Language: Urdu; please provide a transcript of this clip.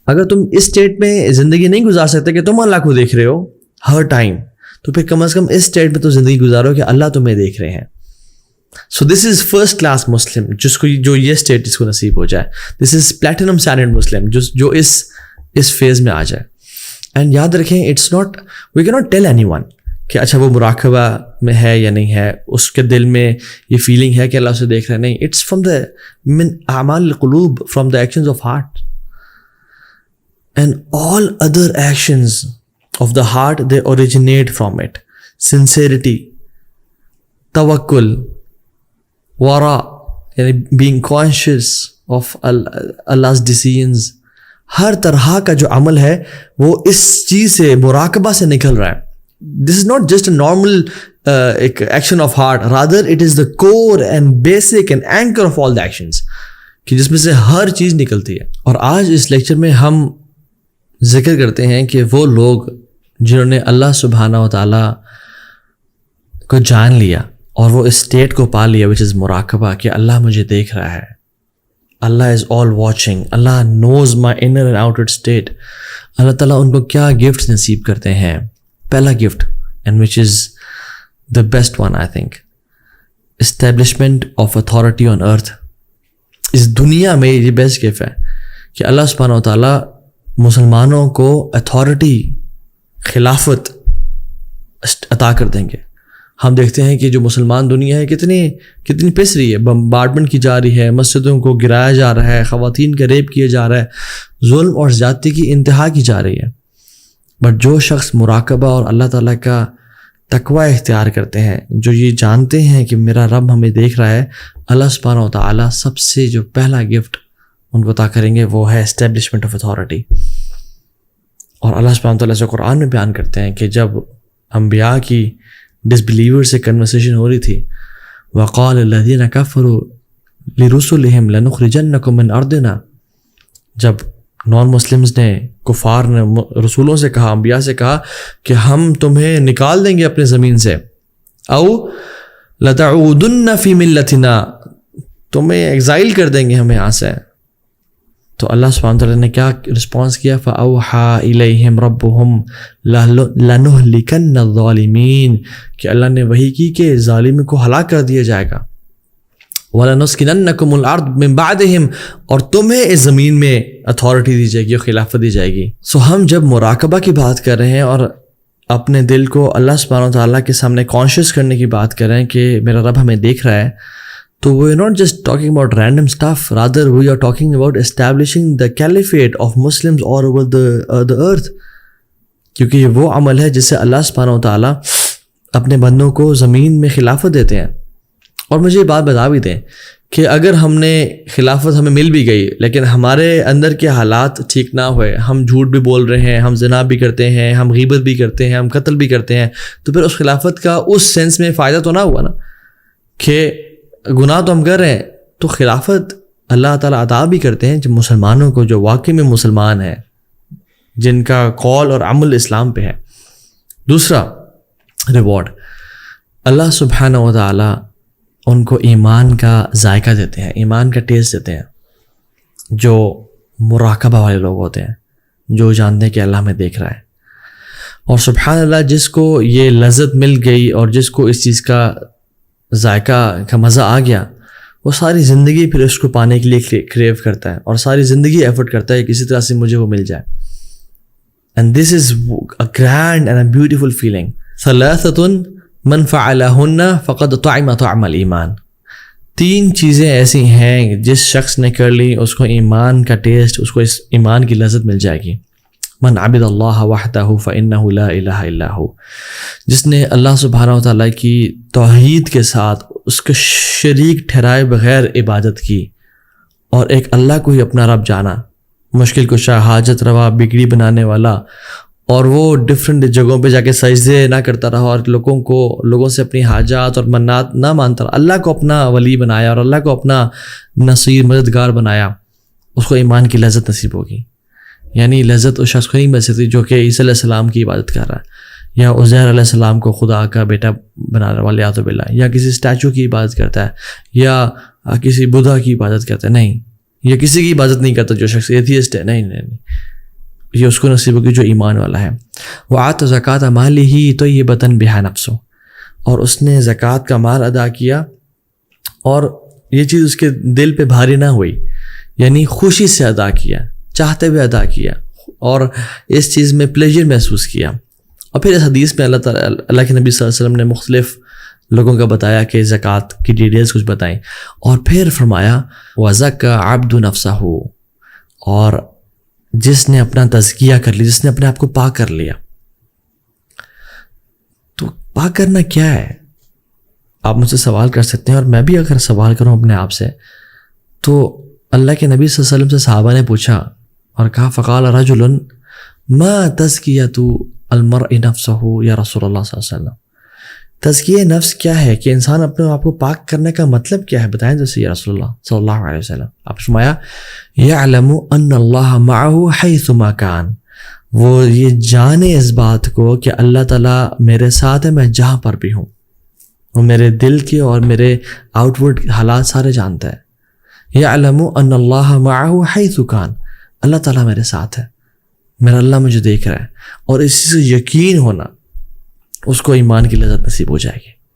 اگر تم اس اسٹیٹ میں زندگی نہیں گزار سکتے کہ تم اللہ کو دیکھ رہے ہو ہر ٹائم, تو پھر کم از کم اس اسٹیٹ میں تو زندگی گزارو کہ اللہ تمہیں دیکھ رہے ہیں. سو دس از فرسٹ کلاس مسلم, جس کو جو یہ اسٹیٹ جس کو نصیب ہو جائے. دس از پلیٹینم اسٹینڈرڈ مسلم, جو اس فیز میں آ جائے. اینڈ یاد رکھیں, اٹس ناٹ, وی کی ناٹ ٹیل اینی ون کہ اچھا وہ مراقبہ میں ہے یا نہیں ہے, اس کے دل میں یہ فیلنگ ہے کہ اللہ اسے دیکھ رہا ہے. نہیں, اٹس فرام دا من اعمال القلوب, from the actions of heart. And all other actions of the heart they originate from it. Sincerity, توکل, ورا, یعنی being conscious of Allah's decisions. ہر طرح کا جو عمل ہے وہ اس چیز سے, مراقبہ سے نکل رہا ہے. This is not just a normal action of heart, rather it is the core and basic and anchor of all the actions, کہ جس میں سے ہر چیز نکلتی ہے. اور آج اس لیکچر میں ہم ذکر کرتے ہیں کہ وہ لوگ جنہوں نے اللہ سبحانہ و تعالیٰ کو جان لیا اور وہ اس اسٹیٹ کو پا لیا وچ از مراقبہ, کہ اللہ مجھے دیکھ رہا ہے, Allah is all watching, Allah knows my inner and outer state. Allah تعالیٰ ان کو کیا گفٹس نصیب کرتے ہیں. پہلا gift, and which is the best one I think, establishment of authority on earth. اس دنیا میں یہ بیسٹ گفٹ ہے کہ اللہ سبحانہ و تعالیٰ مسلمانوں کو اتھارٹی, خلافت عطا کر دیں گے. ہم دیکھتے ہیں کہ جو مسلمان دنیا ہے کتنی پس رہی ہے, بمبارڈمنٹ کی جا رہی ہے, مسجدوں کو گرایا جا رہا ہے, خواتین کا ریپ کیا جا رہا ہے, ظلم اور زیادتی کی انتہا کی جا رہی ہے. بٹ جو شخص مراقبہ اور اللہ تعالیٰ کا تقوی اختیار کرتے ہیں, جو یہ جانتے ہیں کہ میرا رب ہمیں دیکھ رہا ہے, اللہ سبحانہ و تعالیٰ سب سے جو پہلا گفٹ ان کو عطا کریں گے وہ ہے اسٹیبلشمنٹ آف اتھارٹی. اور اللہ سبحانہ و تعالیٰ سے قرآن میں بیان کرتے ہیں کہ جب انبیاء کی ڈس بلیور سے کنورسیشن ہو رہی تھی, وقال الذین کفروا لرسلہم لنخرجنکم من ارضنا, جب نان مسلمز نے, کفار نے رسولوں سے کہا, انبیاء سے کہا کہ ہم تمہیں نکال دیں گے اپنے زمین سے, او لتعودن فی ملتنا, تمہیں ایگزائل کر دیں گے ہم یہاں سے. تو اللہ سبحانہ وتعالیٰ نے کیا رسپانس کیا, فَأَوْحَى إِلَيْهِمْ رَبُّهُمْ لَنُهْلِكَنَّ الظَّالِمِينَ, کہ اللہ نے وحی کی کہ ظالم کو ہلاک کر دیا جائے گا. وَلَنُسْكِنَنَّكُمُ الْأَرْضَ مِنْ بَعْدِهِمْ, اور تمہیں اس زمین میں اتھارٹی دی جائے گی اور خلافت دی جائے گی. سو ہم جب مراقبہ کی بات کر رہے ہیں اور اپنے دل کو اللہ سبحانہ وتعالیٰ کے سامنے کانشیس کرنے کی بات کر رہے ہیں کہ میرا رب ہمیں دیکھ رہا ہے, تو we are not just talking about random stuff, rather we are talking about establishing the caliphate of Muslims all over the earth. کیونکہ یہ وہ عمل ہے جس سے اللہ سبحانہ و تعالیٰ اپنے بندوں کو زمین میں خلافت دیتے ہیں. اور مجھے یہ بات بتا بھی دیں کہ اگر ہم نے خلافت ہمیں مل بھی گئی لیکن ہمارے اندر کے حالات ٹھیک نہ ہوئے, ہم جھوٹ بھی بول رہے ہیں, ہم زنا بھی کرتے ہیں, ہم غیبت بھی کرتے ہیں, ہم قتل بھی کرتے ہیں, تو پھر اس خلافت کا اس سینس میں فائدہ تو نہ ہوا نا, کہ گناہ تو ہم کر رہے ہیں. تو خلافت اللہ تعالیٰ عطا بھی کرتے ہیں جب مسلمانوں کو, جو واقعی میں مسلمان ہیں, جن کا قول اور عمل اسلام پہ ہے. دوسرا ریوارڈ, اللہ سبحانہ و تعالیٰ ان کو ایمان کا ذائقہ دیتے ہیں, ایمان کا ٹیسٹ دیتے ہیں, جو مراقبہ والے لوگ ہوتے ہیں, جو جانتے ہیں کہ اللہ ہمیں دیکھ رہا ہے. اور سبحان اللہ, جس کو یہ لذت مل گئی اور جس کو اس چیز کا ذائقہ کا مزہ آ گیا, وہ ساری زندگی پھر اس کو پانے کے لیے کریو کرتا ہے اور ساری زندگی ایفرٹ کرتا ہے کسی طرح سے مجھے وہ مل جائے. And this is a grand and a beautiful feeling. ثلاثۃ من فعلہن فقد طعم طعم الایمان. 3 چیزیں ایسی ہیں جس شخص نے کر لی اس کو ایمان کا ٹیسٹ, اس کو اس ایمان کی لذت مل جائے گی. من عبد اللہ وحدہ فإنہ لا الہ الا ہو, جس نے اللہ سبحانہ و تعالیٰ کی توحید کے ساتھ اس کو شریک ٹھہرائے بغیر عبادت کی, اور ایک اللہ کو ہی اپنا رب جانا, مشکل کشا, حاجت روا, بگڑی بنانے والا, اور وہ ڈفرینٹ جگہوں پہ جا کے سجدے نہ کرتا رہا اور لوگوں سے اپنی حاجات اور منات نہ مانتا رہا, اللہ کو اپنا ولی بنایا اور اللہ کو اپنا نصیر مددگار بنایا, اس کو ایمان کی لذت نصیب ہوگی. یعنی لذت اس شخص کو نہیں مل سکتی جو کہ عیسیٰ علیہ السلام کی عبادت کر رہا ہے, یا عزیر علیہ السلام کو خدا کا بیٹا بنانے والے اعوذ باللہ, یا کسی اسٹیچو کی عبادت کرتا ہے, یا کسی بدھا کی عبادت کرتا ہے. نہیں, یا کسی کی عبادت نہیں کرتا جو شخص ایتھیسٹ ہے. نہیں, یہ اس کو نصیب ہوگی جو ایمان والا ہے. وآت زکات مالہ طیبۃ بہا نفسہ، اور اس نے زکوٰۃ کا مال ادا کیا اور یہ چیز اس کے دل پہ بھاری نہ ہوئی، یعنی خوشی سے ادا کیا، چاہتے ہوئے ادا کیا اور اس چیز میں پلیجر محسوس کیا. اور پھر اس حدیث میں اللہ کے نبی صلی اللہ علیہ وسلم نے مختلف لوگوں کا بتایا کہ زکوٰۃ کی ڈیٹیلز کچھ بتائیں، اور پھر فرمایا وَزَكَّى عَبْدُ نَفْسَهُ، اور جس نے اپنا تزکیہ کر لیا، جس نے اپنے آپ کو پاک کر لیا. تو پاک کرنا کیا ہے؟ آپ مجھ سے سوال کر سکتے ہیں، اور میں بھی اگر سوال کروں اپنے آپ سے، تو اللہ کے نبی صلی اللہ علیہ وسلم سے صحابہ نے پوچھا اور کہا فقال رجل ما تزکیۃ المرء نفسہ یا رسول اللہ صلی اللہ علیہ وسلم، تزکیہ نفس کیا ہے، کہ انسان اپنے آپ کو پاک کرنے کا مطلب کیا ہے، بتائیں جیسے یا رسول اللہ صلی اللہ علیہ وسلم. آپ فرمایا یعلم ان اللہ معہ حیث ما کان، وہ یہ جانے اس بات کو کہ اللہ تعالیٰ میرے ساتھ ہے، میں جہاں پر بھی ہوں، وہ میرے دل کے اور میرے آؤٹ ورڈ حالات سارے جانتا ہے. یعلم ان اللہ معہ حیث کان، اللہ تعالیٰ میرے ساتھ ہے، میرا اللہ مجھے دیکھ رہا ہے، اور اسی سے یقین ہونا اس کو ایمان کی لذت نصیب ہو جائے گی.